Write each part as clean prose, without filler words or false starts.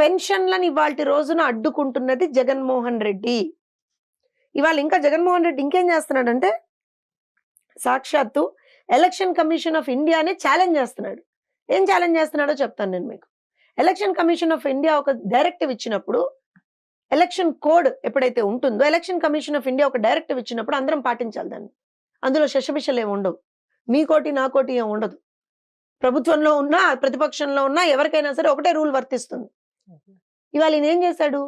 పెన్షన్‌లని ఇవాల్టి రోజున అడ్డుకుంటున్నది జగన్మోహన్ రెడ్డి. ఇవాళ ఇంకా జగన్మోహన్ రెడ్డి ఇంకేం చేస్తున్నాడంటే, సాక్షాత్తు ఎలక్షన్ కమిషన్ ఆఫ్ ఇండియానే ఛాలెంజ్ చేస్తున్నాడు. ఏం ఛాలెంజ్ చేస్తున్నాడో చెప్తాను నేను మీకు. ఎలక్షన్ కమిషన్ ఆఫ్ ఇండియా ఒక డైరెక్టివ్ ఇచ్చినప్పుడు, ఎలక్షన్ కోడ్ ఎప్పుడైతే ఉంటుందో, ఎలక్షన్ కమిషన్ ఆఫ్ ఇండియా ఒక డైరెక్టివ్ ఇచ్చినప్పుడు అందరం పాటించాలి దాన్ని. అందులో శషబిషలేమి ఉండవు. మీకోటి, నాకోటి ఏం ఉండదు. ప్రభుత్వంలో ఉన్నా, ప్రతిపక్షంలో ఉన్నా ఎవరికైనా సరే ఒకటే రూల్ వర్తిస్తుంది. ఇవాళ ఈయన ఏం చేశాడు?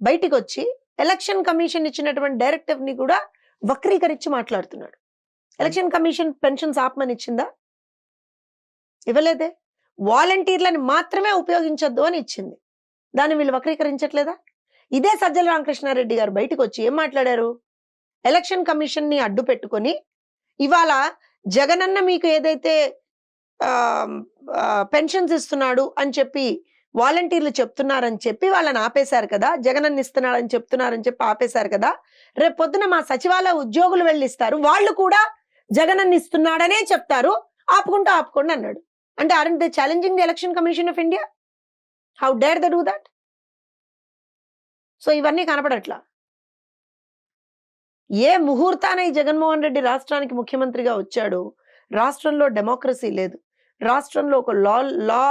బయటికొచ్చి ఎలక్షన్ కమిషన్ ఇచ్చినటువంటి డైరెక్టివ్ ని కూడా వక్రీకరించి మాట్లాడుతున్నాడు. ఎలక్షన్ కమిషన్ పెన్షన్స్ ఆపమని ఇచ్చిందా? ఇవ్వలేదే. వాలంటీర్లను మాత్రమే ఉపయోగించొద్దు అని ఇచ్చింది. దాన్ని వీళ్ళు వక్రీకరించట్లేదా? ఇదే సజ్జల రామకృష్ణారెడ్డి గారు బయటకు వచ్చి ఏం మాట్లాడారు? ఎలక్షన్ కమిషన్ ని అడ్డు పెట్టుకొని ఇవాళ జగనన్న మీకు ఏదైతే పెన్షన్స్ ఇస్తున్నాడు అని చెప్పి వాలంటీర్లు చెప్తున్నారని చెప్పి వాళ్ళని ఆపేశారు కదా, జగనన్న ఇస్తున్నాడని చెప్తున్నారని చెప్పి ఆపేశారు కదా, రేపు పొద్దున మా సచివాలయ ఉద్యోగులు వెళ్ళిస్తారు, వాళ్ళు కూడా జగనన్న ఇస్తున్నాడనే చెప్తారు, ఆపుకోండి అన్నాడు. అంటే aren't they challenging the election commission of India? How dare they do that? So ఇవన్నీ కనపడట్లా. ఏ ముహూర్తాన ఈ జగన్మోహన్ రెడ్డి రాష్ట్రానికి ముఖ్యమంత్రిగా వచ్చాడు, రాష్ట్రంలో డెమోక్రసీ లేదు, రాష్ట్రంలో ఒక లా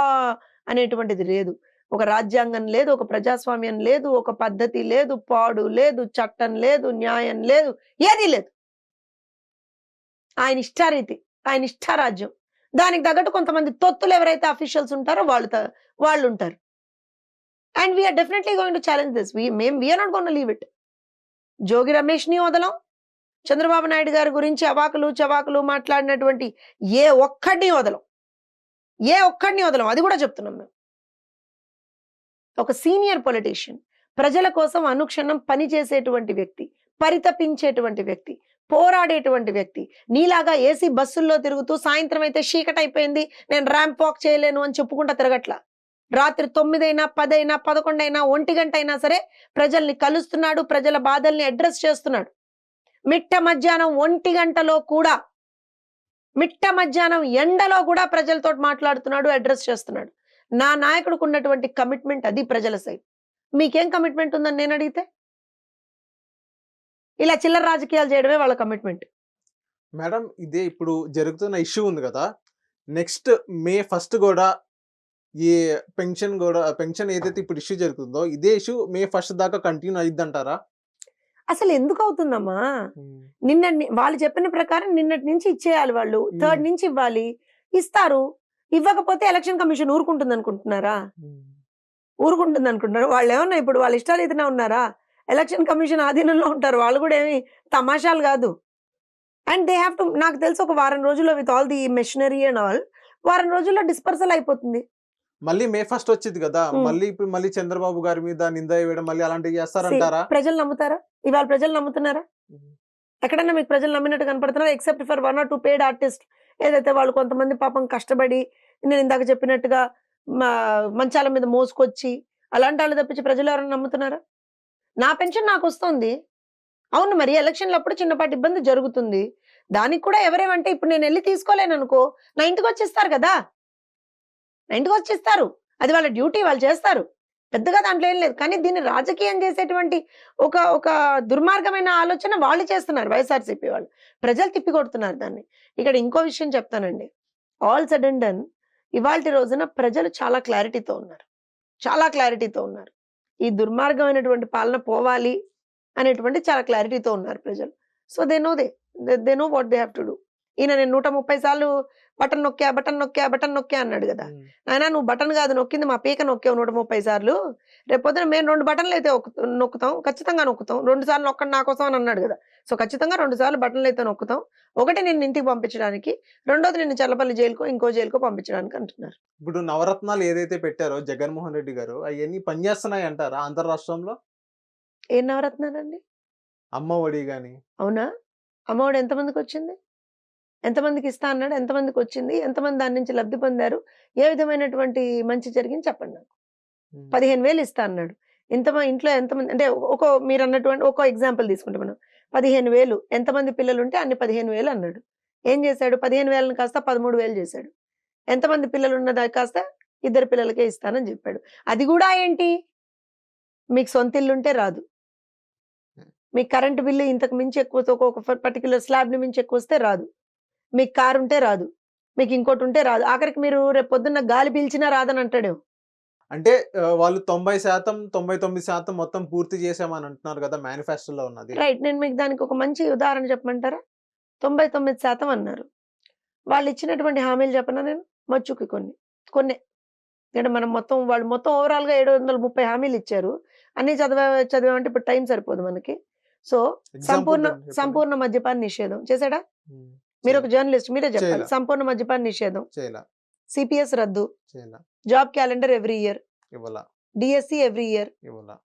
అనేటువంటిది లేదు, ఒక రాజ్యాంగం లేదు, ఒక ప్రజాస్వామ్యం లేదు, ఒక పద్ధతి లేదు, పాడు లేదు, చట్టం లేదు, న్యాయం లేదు, ఏదీ లేదు. ఆయన ఇష్టారీతి, ఆయన ఇష్టారాజ్యం. దానికి తగ్గట్టు కొంతమంది తొత్తులు ఎవరైతే అఫీషియల్స్ ఉంటారో వాళ్ళు ఉంటారు. And we're definitely going to challenge this. We're not going to leave it. Jogi Ramesh ని వదలం, చంద్రబాబు నాయుడు గారి గురించి అవాకులు చవాకులు మాట్లాడినటువంటి ఏ ఒక్కడిని వదలం, అది కూడా చెప్తున్నాం మేము. ఒక సీనియర్ పొలిటీషియన్, ప్రజల కోసం అనుక్షణం పనిచేసేటువంటి వ్యక్తి, పరితపించేటువంటి వ్యక్తి, పోరాడేటువంటి వ్యక్తి, నీలాగా ఏసీ బస్సుల్లో తిరుగుతూ సాయంత్రం అయితే చీకటి అయిపోయింది నేను ర్యాంప్ వాక్ చేయలేను అని చెప్పుకుంటా తిరగట్లా. రాత్రి 9 అయినా 10 అయినా 11 అయినా 1 గంట అయినా సరే ప్రజల్ని కలుస్తున్నాడు, ప్రజల బాధల్ని అడ్రస్ చేస్తున్నాడు. మిట్ట మధ్యాహ్నం 1 గంటలో కూడా, మిట్ట మధ్యాహ్నం ఎండలో కూడా ప్రజలతో మాట్లాడుతున్నాడు, అడ్రస్ చేస్తున్నాడు. నా నాయకుడికి ఉన్నటువంటి కమిట్మెంట్ అది ప్రజల సైడ్. మీకేం కమిట్మెంట్ ఉందని నేను అడిగితే, ఇలా చిల్లర రాజకీయాలు చేయడమే వాళ్ళ కమిట్మెంట్. మేడం, ఇదే ఇప్పుడు జరుగుతున్న ఇష్యూ ఉంది కదా, నెక్స్ట్ May 1 కూడా ఈ పెన్షన్ ఏదైతే ఇప్పుడు ఇష్యూ జరుగుతుందో ఇదే ఇష్యూ May 1 దాకా కంటిన్యూ అయిద్దంటారా? అసలు ఎందుకు అవుతుందమ్మా? వాళ్ళు చెప్పిన ప్రకారం నిన్నటి నుంచి ఇచ్చేయాలి, వాళ్ళు 3rd నుంచి ఇవ్వాలి, ఇస్తారు. ఇవ్వకపోతే ఎలక్షన్ కమిషన్ ఊరుకుంటుంది అనుకుంటున్నారా? వాళ్ళు ఏమన్నా ఇప్పుడు వాళ్ళ ఇష్టాలు ఏదైనా ఉన్నారా? ఎలక్షన్ కమిషన్ ఆధీనంలో ఉంటారు వాళ్ళు, కూడా ఏమి తమాషాలు కాదు. అండ్ దే హ్యావ్ టు, నాకు తెలిసి ఒక వారం రోజుల్లో with all the machinery and all, వారం రోజుల్లో డిస్పర్సల్ అయిపోతుంది. మళ్ళీ May 1 వచ్చింది కదా, మళ్ళీ చంద్రబాబు గారి మీద నింద వేయడం మళ్ళీ అలాంటివి చేస్తారంటారా? ప్రజలు నమ్ముతారా? ఇవాళ ప్రజలు నమ్ముతున్నారా? ఎక్కడన్నా మీకు ప్రజలు నమ్మినట్టు కనపడుతున్నారా? Except for 1 or 2 paid artist, ఏదైతే వాళ్ళు కొంతమంది పాపం కష్టపడి నేను ఇందాక చెప్పినట్టుగా మంచాల మీద మోసుకొచ్చి అలాంటి వాళ్ళు తప్పించి ప్రజలు ఎవరైనా నమ్ముతున్నారా? నా పెన్షన్ నాకు వస్తుంది, అవును, మరి ఎలక్షన్లప్పుడు చిన్నపాటి ఇబ్బంది జరుగుతుంది, దానికి కూడా ఎవరేమంటే ఇప్పుడు నేను వెళ్ళి తీసుకోలేను అనుకో, నా ఇంటికి వచ్చిస్తారు కదా, అది వాళ్ళ డ్యూటీ, వాళ్ళు చేస్తారు, పెద్దగా దాంట్లో ఏం లేదు. కానీ దీన్ని రాజకీయం చేసేటువంటి ఒక దుర్మార్గమైన ఆలోచన వాళ్ళు చేస్తున్నారు, వైఎస్ఆర్సీపీ వాళ్ళు. ప్రజలు తిప్పికొడుతున్నారు దాన్ని. ఇక్కడ ఇంకో విషయం చెప్తానండి. ఆల్ సడ్ అండ్ డన్ ఇవాల్టి రోజున ప్రజలు చాలా క్లారిటీతో ఉన్నారు. ఈ దుర్మార్గమైనటువంటి పాలన పోవాలి అనేటువంటి చాలా క్లారిటీతో ఉన్నారు ప్రజలు. So they know what they have to do. ఈయన నేను 130 సార్లు బటన్ నొక్కా అన్నాడు కదా. ఆయన నువ్వు బటన్ కాదు నొక్కింది, మా పీక నొక్కావు 130 సార్లు. రేపొద్దున మేము 2 బటన్లు అయితే నొక్కుతాం, ఖచ్చితంగా నొక్కుతాం. 2 సార్లు నొక్కండి నా కోసం అని అన్నాడు కదా. సో ఖచ్చితంగా 2 సార్లు బటన్లు అయితే నొక్కుతాం. ఒకటి నిన్ను ఇంటికి పంపించడానికి, రెండోది నిన్ను చల్లపల్లి జైలుకో ఇంకో జైలుకో పంపించడానికి అంటున్నారు. ఇప్పుడు నవరత్నాలు ఏదైతే పెట్టారో జగన్మోహన్ రెడ్డి గారు, అవన్నీ పనిచేస్తున్నాయి అంటారా ఆంధ్ర రాష్ట్రంలో? ఏం నవరత్నాలండి? అమ్మ ఒడి గాని. అవునా? అమ్మ ఒడి ఎంతమందికి వచ్చింది? ఎంతమందికి ఇస్తా అన్నాడు? ఎంతమందికి వచ్చింది? ఎంతమంది దాని నుంచి లబ్ధి పొందారు? ఏ విధమైనటువంటి మంచి జరిగింది చెప్పండి నాకు. 15,000 ఇస్తా అన్నాడు. ఇంట్లో ఎంతమంది, అంటే మీరు అన్నటువంటి ఒక ఎగ్జాంపుల్ తీసుకుంటే మనం 15,000 ఎంతమంది పిల్లలు ఉంటే అన్ని 15,000 అన్నాడు. ఏం చేశాడు? 15,000 కాస్త 13,000 చేశాడు. ఎంతమంది పిల్లలు ఉన్నదా కాస్త 2 పిల్లలకే ఇస్తానని చెప్పాడు. అది కూడా ఏంటి, మీకు సొంత ఇల్లుంటే రాదు, మీకు కరెంట్ బిల్లు ఇంతకు మించి ఎక్కువ ఒక పర్టికులర్ స్లాబ్ని మించి ఎక్కువ వస్తే రాదు, మీకు కారు ఉంటే రాదు, మీకు ఇంకోటి ఉంటే రాదు, ఆఖరికి మీరు రేపు పొద్దున్న గాలి పీల్చినా రాదని అంటాడు. అంటే వాళ్ళు 90% 99% మొత్తం పూర్తి చేసామని అంటున్నారు కదా మేనిఫెస్టోలో ఉన్నది. రైట్. నేను మీకు దానికి ఒక మంచి ఉదాహరణ చెప్పమంటారా? 99% అన్నారు. వాళ్ళు ఇచ్చినటువంటి హామీలు చెప్పనా నేను? మచ్చుకి కొన్నే. అంటే మనం వాళ్ళు మొత్తం ఓవరాల్‌గా 730 హామీలు ఇచ్చారు. అన్నీ చదివామంటే ఇప్పుడు టైం సరిపోదు మనకి. సో, ఎగ్జాంపుల్ చెప్పండి. సంపూర్ణ మద్యపాన నిషేధం చేసాడా? హ్మ్. మీరొక జర్నలిస్ట్, మీరే చెప్పాలి. చేయలా. సంపూర్ణ మద్యపాన నిషేధం, చేయలా. సిపిఎస్ రద్దు, చేయలా. జాబ్ క్యాలెండర్ ఎవ్రీ ఇయర్, ఇవ్వలా. డిఎస్సి ఎవ్రీ ఇయర్, ఇవ్వలా.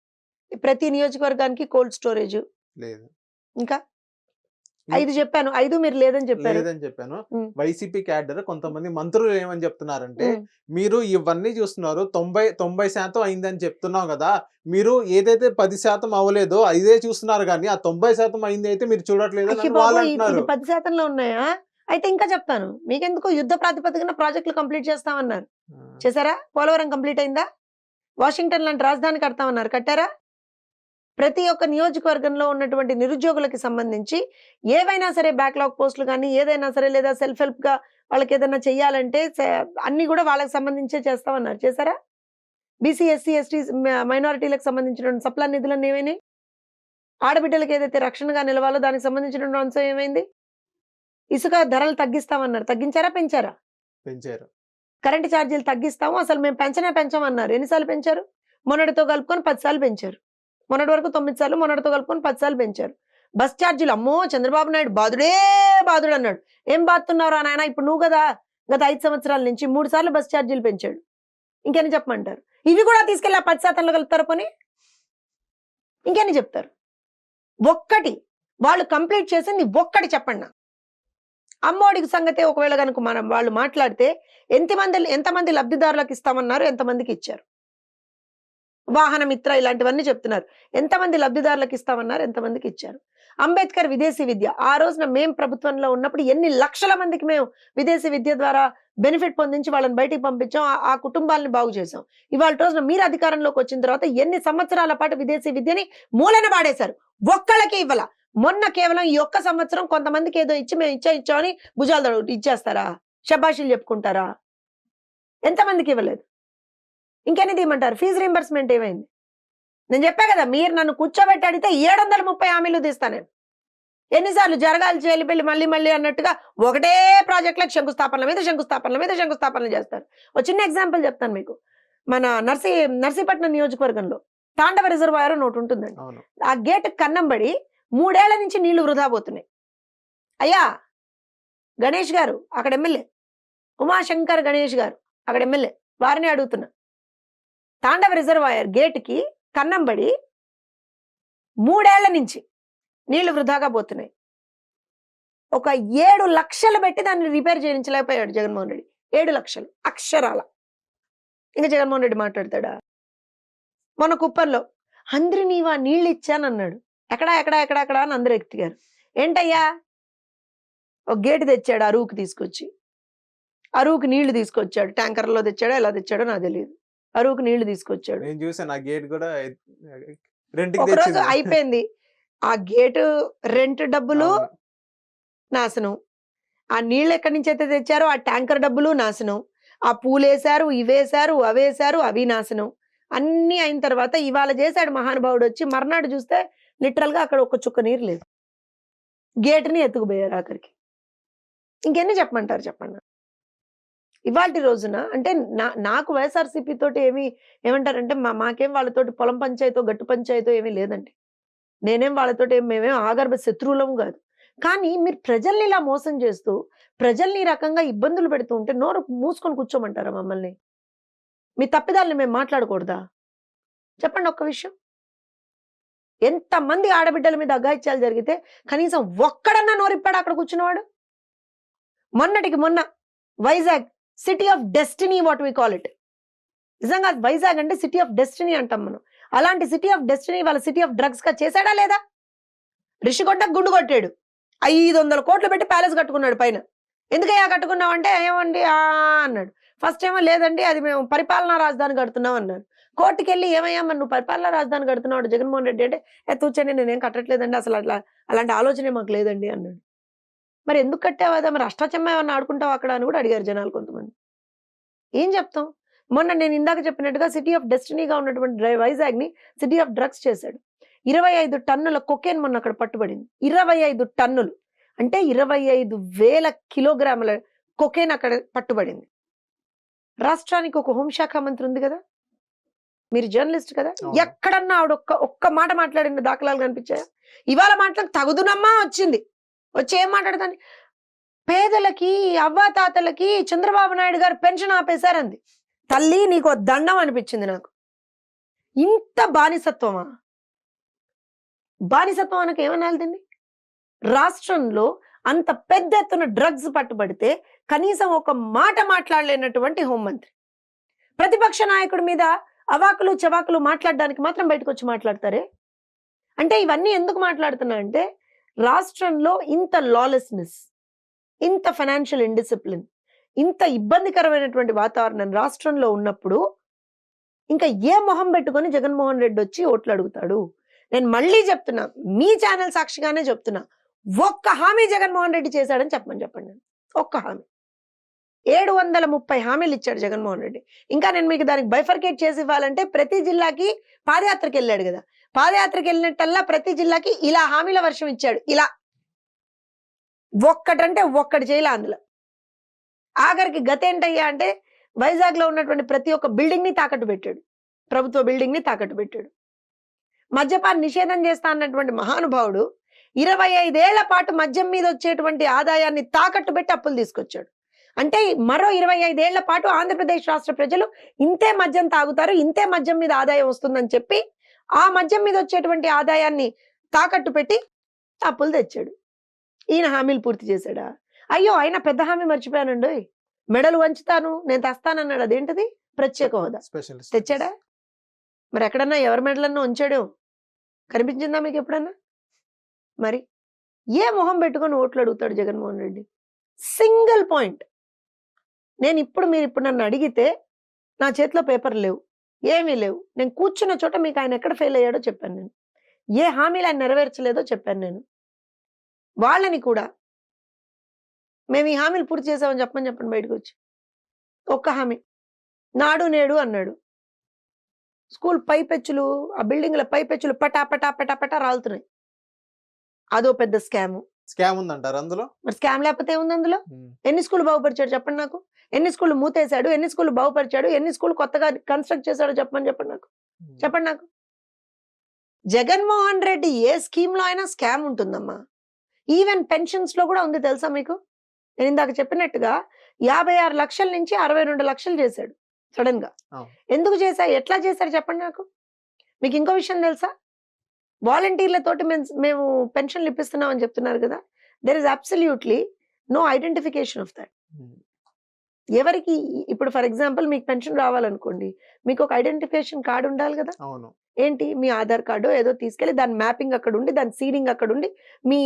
ప్రతి నియోజకవర్గానికి కోల్డ్ స్టోరేజ్. లేదు. ఇంకా 5 చెప్పాను. 5 మీరు లేదని చెప్పారు. లేదని చెప్పాను. హ్మ్. వైసీపీ క్యాడర్ కొంతమంది మంత్రులు ఏమని చెప్తున్నారంటే, హ్మ్. మీరు ఇవన్నీ చూస్తున్నారు 90% అయిందని చెప్తున్నాం కదా, మీరు ఏదైతే 10% అవ్వలేదో ఇదే చూస్తున్నారు కానీ ఆ 90% అయింది అయితే మీరు చూడట్లేదు అయ్య అని వాళ్ళు బాబోయ్! అంటున్నారు. ఇది 10%లో ఉన్నాయా? అయితే ఇంకా చెప్తాను. మీకెందుకు యుద్ధ ప్రాతిపదికన ప్రాజెక్టులు కంప్లీట్ చేస్తామన్నారు. చేశారా? పోలవరం కంప్లీట్ అయిందా? వాషింగ్టన్ లాంటి రాజధాని కడతామన్నారు. కట్టారా? ప్రతి ఒక్క నియోజకవర్గంలో ఉన్నటువంటి నిరుద్యోగులకి సంబంధించి ఏవైనా సరే బ్యాక్‌లాగ్ పోస్టులు గానీ, ఏదైనా సరే లేదా సెల్ఫ్ హెల్ప్‌గా వాళ్ళకేదన్నా చెయ్యాలంటే అన్నీ గూడా వాళ్ళకి సంబంధించే చేస్తామన్నారు. చేశారా? బీసీ, ఎస్సీ, ఎస్టీస్ మైనారిటీలకు సంబంధించినటువంటి సప్లా నిధులన్నీ ఏమైనాయి? ఆడబిడ్డలకి ఏదైతే రక్షణగా నిలవాలో దానికి సంబంధించినటువంటి అంశం ఏమైంది? ఇసుక ధరలు తగ్గిస్తామన్నారు. తగ్గించారా? పెంచారా? పెంచారు. కరెంట్ ఛార్జీలు తగ్గిస్తాము. అసలు మేము పెంచమన్నారు. ఎన్ని సార్లు పెంచారు? మొన్నటితో కలుపుకొని 10 సార్లు పెంచారు. మొన్నటి వరకు 9 సార్లు, మొన్నటితో కలుపుకొని 10 సార్లు పెంచారు. బస్ ఛార్జీలు అమ్మో! చంద్రబాబు నాయుడు బాదుడన్నాడు. ఏం బాదుతున్నావురా నాయనా? ఇప్పుడు నువ్వు గదా గత 5 సంవత్సరాల నుంచి 3 సార్లు బస్ ఛార్జీలు పెంచాడు. ఇంకెన్ని చెప్పమంటారు? ఇవి కూడా తీసుకెళ్ళి ఆ 10%లో కలుపుతారా పోనీ? ఇంకెన్ని చెప్తారు? ఒక్కటి వాళ్ళు కంప్లీట్ చేసింది ఒక్కటి చెప్పండి నాకు. అమ్మఒడికి సంగతే ఒకవేళ గనుక వాళ్ళు మాట్లాడితే ఎంతమంది లబ్ధిదారులకు ఇస్తామన్నారు? ఎంతమందికి ఇచ్చారు? వాహన మిత్ర ఇలాంటివన్నీ చెప్తున్నారు. ఎంతమంది లబ్ధిదారులకు ఇస్తామన్నారు? ఎంతమందికి ఇచ్చారు? అంబేద్కర్ విదేశీ విద్య ఆ రోజున మేము ప్రభుత్వంలో ఉన్నప్పుడు ఎన్ని లక్షల మందికి మేము విదేశీ విద్య ద్వారా బెనిఫిట్ పొందించి వాళ్ళని బయటికి పంపించాం, ఆ కుటుంబాలని బాగు చేసాం. ఇవాళ రోజున మీరు అధికారంలోకి వచ్చిన తర్వాత ఎన్ని సంవత్సరాల పాటు విదేశీ విద్యని మూలన పాడేశారు. ఒక్కళ్ళకి ఇవ్వాల. మొన్న కేవలం ఈ ఒక్క సంవత్సరం కొంతమందికి ఏదో ఇచ్చి మేము ఇచ్చామని భుజాలు ఇచ్చేస్తారా? శబాషీలు చెప్పుకుంటారా? ఎంతమందికి ఇవ్వలేదు? ఇంకెన్ని తీయమంటారు? ఫీజు రీంబర్స్మెంట్ ఏమైంది? నేను చెప్పా కదా, మీరు నన్ను కూర్చోబెట్టి అడిగితే 730 హామీలు తీస్తా నేను. ఎన్నిసార్లు జరగాలి చేలిపెళ్ళి మళ్ళీ అన్నట్టుగా ఒకటే ప్రాజెక్టులకు శంకుస్థాపనల మీద శంకుస్థాపనలు చేస్తారు. ఒక చిన్న ఎగ్జాంపుల్ చెప్తాను మీకు. మన నర్సీపట్నం నియోజకవర్గంలో తాండవ రిజర్వాయర్ అని ఒకటి ఉంటుందండి. ఆ గేట్ కన్నంబడి 3 ఏళ్ల నుంచి నీళ్లు వృధా పోతున్నాయి. అయ్యా గణేష్ గారు అక్కడ ఎమ్మెల్యే, ఉమాశంకర్ గణేష్ గారు అక్కడ ఎమ్మెల్యే, వారిని అడుగుతున్నా. తాండవ రిజర్వాయర్ గేటుకి కన్నంబడి 3 ఏళ్ల నుంచి నీళ్లు వృధాగా పోతున్నాయి. ఒక 7 లక్షలు పెట్టి దాన్ని రిపేర్ చేయించలేకపోయాడు జగన్మోహన్ రెడ్డి. 7 లక్షలు అక్షరాల. ఇంకా జగన్మోహన్ రెడ్డి మాట్లాడతాడా? మొన్న కుప్పంలో అందరూ నీవా నీళ్ళు ఇచ్చానన్నాడు. ఎక్కడా అని అందరూ ఎత్తిగారు. ఏంటయ్యా? ఒక గేటు తెచ్చాడు అరువుకి తీసుకొచ్చి, అరువుకి నీళ్లు తీసుకొచ్చాడు. ట్యాంకర్లో తెచ్చాడో ఎలా తెచ్చాడో నాకు తెలియదు. అరువుకి నీళ్లు తీసుకొచ్చాడు. నేను చూసాను ఆ గేట్ కూడా రెంట్‌కి ఒకరోజు తెచ్చింది. అయిపోయింది. ఆ గేటు రెంట్ డబ్బులు అవును. నాశనం. ఆ నీళ్ళు ఎక్కడి నుంచి అయితే తెచ్చారో ఆ ట్యాంకర్ డబ్బులు నాశనం. ఆ పూలేశారు, ఇవేశారు, అవేశారు, అవి నాశనం. అన్నీ అయిన తర్వాత ఇవాళ చేశాడు మహానుభావుడు వచ్చి, మర్నాడు చూస్తే లిటరల్‌గా అక్కడ ఒక చుక్క నీరు లేదు. గేటుని ఎత్తుకుపోయారు ఆఖరికి. ఇంకెన్ని చెప్పమంటారు చెప్పండి? ఇవాల్టి రోజున అంటే నాకు వైఎస్ఆర్‌సీపీ తోటి ఏమంటారంటే మాకేం వాళ్ళతోటి పొలం పంచాయతో గట్టు పంచాయతో ఏమీ లేదండి. నేనేం వాళ్ళతోటి మేమేం ఆగర్భ శత్రువులము కాదు. కానీ మీరు ప్రజల్ని ఇలా మోసం చేస్తూ ప్రజల్ని ఈ రకంగా ఇబ్బందులు పెడుతూ ఉంటే నోరు మూసుకొని కూర్చోమంటారా మమ్మల్ని? మీ తప్పిదాలని మేము మాట్లాడకూడదా? చెప్పండి ఒక్క విషయం. ఎంతమంది ఆడబిడ్డల మీద అఘాయిత్యాలు జరిగితే కనీసం ఒక్కడన్నా నోరిప్పాడు అక్కడ కూర్చున్నవాడు? మొన్నటికి మొన్న Vizag city of destiny what we call it. నిజంగా వైజాగ్ అంటే సిటీ ఆఫ్ డెస్టినీ అంటాం మనం. అలాంటి సిటీ ఆఫ్ డెస్టినీ వాళ్ళ సిటీ ఆఫ్ డ్రగ్స్ గా చేశాడా లేదా? రిషికొండకు గుండు కొట్టాడు. 500 కోట్లు పెట్టి ప్యాలెస్ కట్టుకున్నాడు పైన. ఎందుకయ్యా కట్టుకున్నావు అంటే ఏమండి అన్నాడు. ఫస్ట్ ఏమో లేదండి అది మేము పరిపాలనా రాజధాని కడుతున్నాం అన్నారు. కోర్టుకెళ్ళి ఏమయ్యా మరి నువ్వు పరిపాలనా రాజధాని కడుతున్నావు జగన్మోహన్ రెడ్డి అంటే, తూచండి నేనేం కట్టట్లేదండి అసలు అలాంటి ఆలోచనే మాకు లేదండి అన్నాడు. మరి ఎందుకు కట్టావు అదా? మరి అష్టాచెమ్మా ఏమన్నా ఆడుకుంటావు అక్కడ అని కూడా అడిగారు జనాలు కొంతమంది. ఏం చెప్తాం? మొన్న నేను ఇందాక చెప్పినట్టుగా సిటీ ఆఫ్ డెస్టినీగా ఉన్నటువంటి వైజాగ్‌ని సిటీ ఆఫ్ డ్రగ్స్ చేశాడు. 25 టన్నుల కొకేన్ మొన్న అక్కడ పట్టుబడింది. 25 టన్నులు. అంటే 25,000 కిలోగ్రాముల కొకేన్ అక్కడ పట్టుబడింది. రాష్ట్రానికి ఒక హోంశాఖ మంత్రి ఉంది కదా! మీరు జర్నలిస్ట్ కదా! అవును. ఎక్కడన్నా ఆవిడ ఒక్క మాట మాట్లాడిన దాఖలాలు కనిపించాయా? ఇవాళ మాటలకు తగుదునమ్మా వచ్చింది. వచ్చి ఏం మాట్లాడుతుంది? పేదలకి, అవ్వాతాతలకి చంద్రబాబు నాయుడు గారు పెన్షన్ ఆపేశారంది. తల్లి నీకో దండం అనిపించింది నాకు. ఇంత బానిసత్వమా? బానిసత్వం అనక ఏమనాలి దీన్ని? రాష్ట్రంలో అంత పెద్ద ఎత్తున డ్రగ్స్ పట్టుబడితే కనీసం ఒక మాట మాట్లాడలేనటువంటి హోంమంత్రి ప్రతిపక్ష నాయకుడి మీద అవాకులు చవాకులు మాట్లాడడానికి మాత్రం బయటకు వచ్చి మాట్లాడతారే. అంటే ఇవన్నీ ఎందుకు మాట్లాడుతున్నా అంటే రాష్ట్రంలో ఇంత లాలెస్నెస్, ఇంత ఫైనాన్షియల్ ఇండిసిప్లిన్, ఇంత ఇబ్బందికరమైనటువంటి వాతావరణం రాష్ట్రంలో ఉన్నప్పుడు ఇంకా ఏ మొహం పెట్టుకొని జగన్మోహన్ రెడ్డి వచ్చి ఓట్లు అడుగుతాడు? నేను మళ్ళీ చెప్తున్నా, మీ ఛానల్ సాక్షిగానే చెప్తున్నా, ఒక్క హామీ జగన్మోహన్ రెడ్డి చేశాడని చెప్పండి. ఒక్క హామీ. 730 హామీలు ఇచ్చాడు జగన్మోహన్ రెడ్డి. ఇంకా నేను మీకు దానికి బైఫర్కేట్ చేసి ఇవ్వాలంటే ప్రతి జిల్లాకి పాదయాత్రకి వెళ్ళాడు కదా, పాదయాత్రకి వెళ్ళినట్టల్లా ప్రతి జిల్లాకి ఇలా హామీల వర్షం ఇచ్చాడు. ఇలా ఒక్కటంటే ఒక్కటి చేయలే అందులో. ఆఖరికి గత ఏంటయ్యా అంటే వైజాగ్ లో ఉన్నటువంటి ప్రతి ఒక్క బిల్డింగ్ ని తాకట్టు పెట్టాడు. ప్రభుత్వ బిల్డింగ్ ని తాకట్టు పెట్టాడు. మద్యపాన నిషేధం చేస్తా అన్నటువంటి మహానుభావుడు 25 ఏళ్ల పాటు మద్యం మీద వచ్చేటువంటి ఆదాయాన్ని తాకట్టు పెట్టి అప్పులు తీసుకొచ్చాడు. అంటే మరో 25 ఏళ్ల పాటు ఆంధ్రప్రదేశ్ రాష్ట్ర ప్రజలు ఇంతే మద్యం తాగుతారు, ఇంతే మద్యం మీద ఆదాయం వస్తుందని చెప్పి ఆ మద్యం మీద వచ్చేటువంటి ఆదాయాన్ని తాకట్టు పెట్టి అప్పులు తెచ్చాడు. ఈయన హామీలు పూర్తి చేశాడా? అయ్యో ఆయన పెద్ద హామీ మర్చిపోయానండి, మెడలు వంచుతాను నేను తెస్తానన్నాడు. అదేంటిది? ప్రత్యేక హోదా తెచ్చాడా? మరి ఎక్కడన్నా ఎవరి మెడలన్నా ఉంచాడు? కనిపించిందా మీకు ఎప్పుడన్నా? మరి ఏ మొహం పెట్టుకొని ఓట్లు అడుగుతాడు జగన్మోహన్ రెడ్డి? Single point. మీరు ఇప్పుడు నన్ను అడిగితే నా చేతిలో పేపర్ లేవు, ఏమీ లేవు. నేను కూర్చున్న చోట మీకు ఆయన ఎక్కడ ఫెయిల్ అయ్యాడో చెప్పాను నేను. ఏ హామీలు ఆయన నెరవేర్చలేదో చెప్పాను నేను. వాళ్ళని కూడా మేము ఈ హామీలు పూర్తి చేసామని చెప్పండి బయటకు వచ్చి. ఒక్క హామీ నాడు నేడు అన్నాడు. స్కూల్ పైపెచ్చులు, ఆ బిల్డింగ్ల పైపెచ్చులు పటా పటా పటా పటా రాలుతున్నాయి. అదో పెద్ద స్కామ్ ఉందంటారు అందులో. మరి స్కామ్ లేకపోతే ఏముంది అందులో? ఎన్ని స్కూల్ బాగుపరిచాడు చెప్పండి నాకు. ఎన్ని స్కూల్ మూతేశాడు, ఎన్ని స్కూల్ బాగుపరిచాడు, ఎన్ని స్కూల్ కొత్తగా కన్స్ట్రక్ట్ చేశాడో చెప్పండి నాకు. జగన్మోహన్ రెడ్డి ఏ స్కీమ్ లో అయినా స్కామ్ ఉంటుందమ్మా. ఈవెన్ పెన్షన్స్ లో కూడా ఉంది తెలుసా మీకు? నేను ఇందాక చెప్పినట్టుగా 56 లక్షల నుంచి 62 లక్షలు చేశాడు సడన్ గా. ఎందుకు చేశారు, ఎట్లా చేశారు చెప్పండి నాకు. మీకు ఇంకో విషయం తెలుసా? వాలంటీర్లతోటి మేము పెన్షన్లు ఇప్పిస్తున్నాం అని చెప్తున్నారు కదా. There is absolutely no identification of that. ఎవరికి ఇప్పుడు ఫర్ ఎగ్జాంపుల్ మీకు పెన్షన్ రావాలనుకోండి, మీకు ఒక ఐడెంటిఫికేషన్ కార్డు ఉండాలి కదా. ఏంటి? మీ ఆధార్ కార్డు ఏదో తీసుకెళ్లి దాని మ్యాపింగ్ అక్కడ ఉండి, దాని సీడింగ్ అక్కడ ఉండి, మీ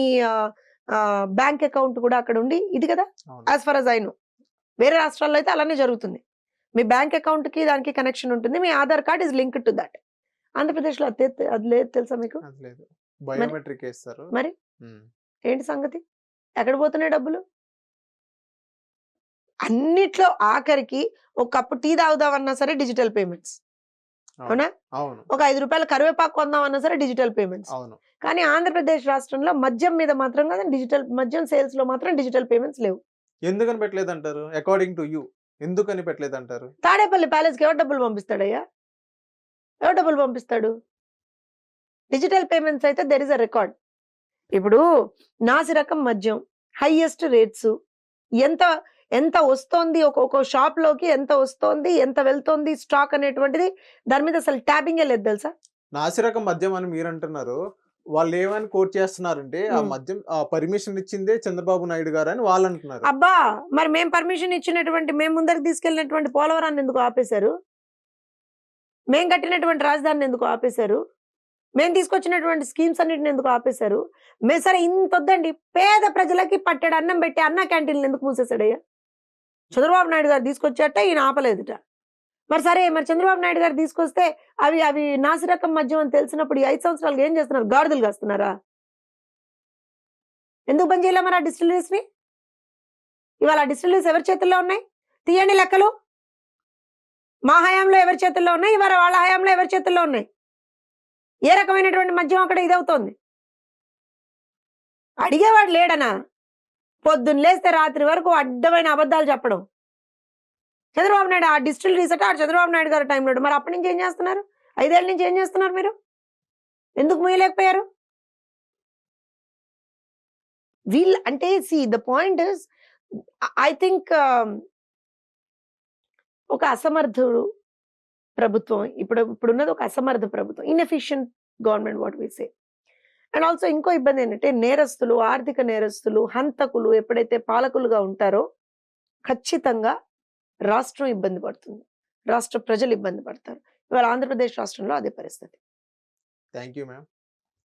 బ్యాంక్ అకౌంట్ కూడా అక్కడ ఉండి, ఇది కదా as for as I know. వేరే రాష్ట్రాల్లో అయితే అలానే జరుగుతుంది. మీ బ్యాంక్ అకౌంట్ కి దానికి కనెక్షన్ ఉంటుంది, మీ Aadhaar card is linked to that. Andhra Pradesh లో అది లేదు తెలుసా మీకు? బయోమెట్రిక్ వేస్తారు. మరి ఏంటి సంగతి? ఎక్కడ పోతున్నాయి డబ్బులు? అన్నిట్లో ఆఖరికి ఒక కప్పు టీ తాగుదామన్నా సరే డిజిటల్ పేమెంట్స్. అవునా? ఒక 5 రూపాయల కరివేపాకు కొందామన్నా సరే డిజిటల్ పేమెంట్స్. కానీ ఆంధ్రప్రదేశ్ రాష్ట్రంలో మద్యం మీద మాత్రం కదా మద్యం సేల్స్ లో మాత్రం డిజిటల్ పేమెంట్స్ లేవు. ఎందుకని పెట్టలేదు అంటారు? అకార్డింగ్ టు యూ ఎందుకని పెట్టలేదు అంటారు? తాడేపల్లి ప్యాలెస్ కి ఎవరు డబ్బులు పంపిస్తాడయ్యా? ఎవరు డబ్బులు పంపిస్తాడు? డిజిటల్ పేమెంట్స్ అయితే దెర్ ఇస్ అ రికార్డ్. ఇప్పుడు నాసి రకం మద్యం హైయెస్ట్ రేట్స్ ఎంత వస్తోంది, ఒక్కొక్క షాప్ లోకి ఎంత వస్తోంది, ఎంత వెళ్తోంది స్టాక్ అనేటువంటిది దాని మీద అసలు ట్యాబింగే లేదు తెలుసా. నాసిరకం మద్యం అని మీరు అంటున్నారు, వాళ్ళు ఏమని కోట్ చేస్తున్నారంటే ఆ మద్యం పర్మిషన్ ఇచ్చిందే చంద్రబాబు నాయుడు గారు అని వాళ్ళు అంటున్నారు. అబ్బా మరి మేము పర్మిషన్ ఇచ్చినటువంటి, మేము ముందరికి తీసుకెళ్ళినటువంటి పోలవరాన్ని ఎందుకు ఆపేశారు? మేము కట్టినటువంటి రాజధానిని ఎందుకు ఆపేశారు? మేము తీసుకొచ్చినటువంటి స్కీమ్స్ అన్నిటిని ఎందుకు ఆపేశారు? సరే ఇంత వద్దండి, పేద ప్రజలకి పట్టెడు అన్నం పెట్టి అన్న క్యాంటీన్లు ఎందుకు మూసేశాడయ్యా? చంద్రబాబు నాయుడు గారు తీసుకొచ్చాట, ఈయన ఆపలేదుట. మరి సరే, మరి చంద్రబాబు నాయుడు గారు తీసుకొస్తే అవి నాసిరకం మద్యం అని తెలిసినప్పుడు ఈ 5 సంవత్సరాలుగా ఏం చేస్తున్నారు? గాడిదలు కాస్తున్నారా? ఎందుకు బంద్ చేయలే మరి ఆ డిస్టిలరీస్ని? ఇవాళ ఆ డిస్టిలరీస్ ఎవరి చేతుల్లో ఉన్నాయి? తీయండి లెక్కలు. మా హయాంలో ఎవరి చేతుల్లో ఉన్నాయి, ఇవాళ వాళ్ళ హయాంలో ఎవరి చేతుల్లో ఉన్నాయి? ఏ రకమైనటువంటి మద్యం అక్కడ ఇదవుతోంది? అడిగేవాడు లేడనా? పొద్దున్న లేస్తే రాత్రి వరకు అడ్డమైన అబద్ధాలు చెప్పడం. చంద్రబాబు నాయుడు ఆ డిస్టిలరీస్ అట, ఆ చంద్రబాబు నాయుడు గారి టైంలో, మరి అప్పటి నుంచి ఏం చేస్తున్నారు? 5 ఏళ్ళ నుంచి ఏం చేస్తున్నారు మీరు? ఎందుకు మూయలేకపోయారు? వీళ్ళు అంటే the point is, I think ఒక అసమర్థుడు ప్రభుత్వం ఇప్పుడున్నది, ఒక అసమర్థ ప్రభుత్వం, inefficient government, what we say. And also ఇంకో ఇబ్బంది ఏంటంటే, నేరస్తులు, ఆర్థిక నేరస్తులు, హంతకులు ఎప్పుడైతే పాలకులుగా ఉంటారో ఖచ్చితంగా రాష్ట్రం ఇబ్బంది పడుతుంది, రాష్ట్ర ప్రజలు ఇబ్బంది పడతారు. ఇవాళ ఆంధ్రప్రదేశ్ రాష్ట్రంలో అదే పరిస్థితి. Thank you ma'am.